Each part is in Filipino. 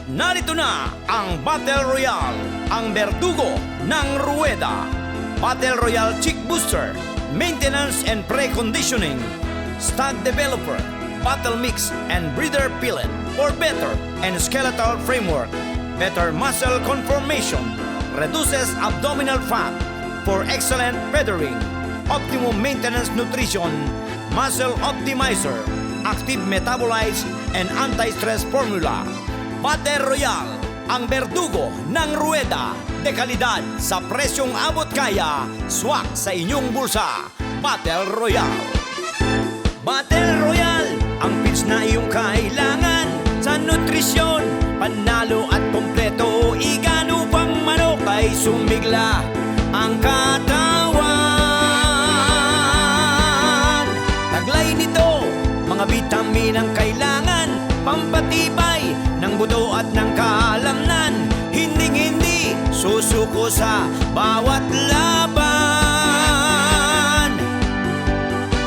narito na ang Battle Royale, ang berdugo ng ruweda. Battle Royale Chick Booster, Maintenance and Preconditioning, Stud Developer, Battle Mix and Breeder Pellet for better and skeletal framework, better muscle conformation, reduces abdominal fat for excellent feathering, optimum maintenance nutrition, muscle optimizer, active metabolites, and anti-stress formula. Battle Royale, ang berdugo ng ruweda. De kalidad sa presyong abot kaya, swak sa inyong bulsa. Battle Royale. Battle Royale, ang pits na iyong kailangan sa nutrisyon, panalo at kompleto. Igano pang manok ay sumigla ang katawan. Taglay nito, mga bitamin ang kailangan, pampatibay ng buto at ng kalamnan. Hinding-hindi susuko sa bawat laban.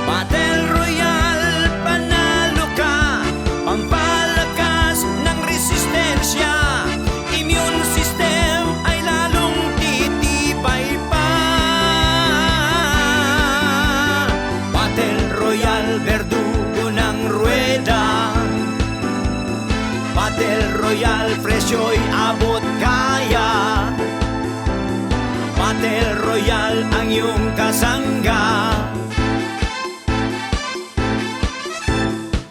Battle Royale, panalo ka, pampalakas ng resistensya. Immune system ay lalong titibay pa. Battle Royale, berdugo ng ruweda. Battle Royale, presyo'y abot kaya. Battle Royale, ang iyong kasangga.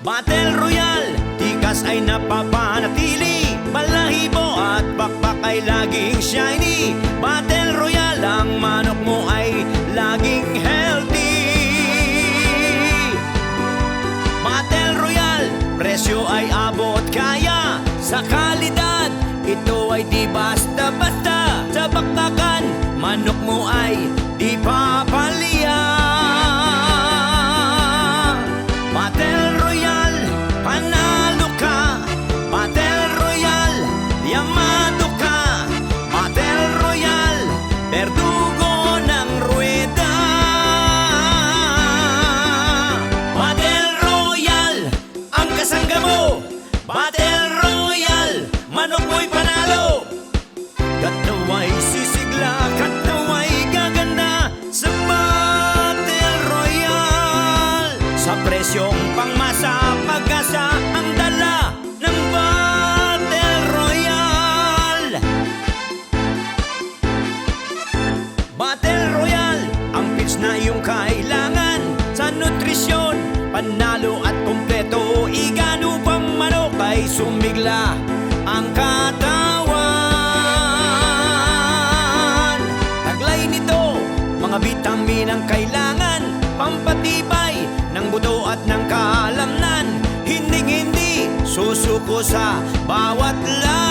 Battle Royale, tikas ay napapanatili, balahibo at bakbak ay laging shiny. Battle Royale, ang manok mo ay laging healthy. Battle Royale, presyo ay abot kaya. Sa kalidad, ito ay di basta-basta. Sa bakbakan, manok mo ay di papalia. Battle Royale, panalo ka. Battle Royale, yamado ka. Battle Royale, berdugo ng ruweda. Battle Royale, ang kasangga mo. Battle Royale, manok mo'y panalo. Katawa'y sisigla, katawa'y gaganda sa Battle Royale. Sa presyong pangmasa, pag-asa ang dala ng Battle Royale. Battle Royale, ang pits na iyong kailangan sa nutrisyon, panalo at kompleto. Igano pang manok ay sumigla ang katawan. Taglay nito, mga bitamin ang kailangan, pampatibay ng buto at ng kalamnan. Hinding-hindi susuko sa bawat laban.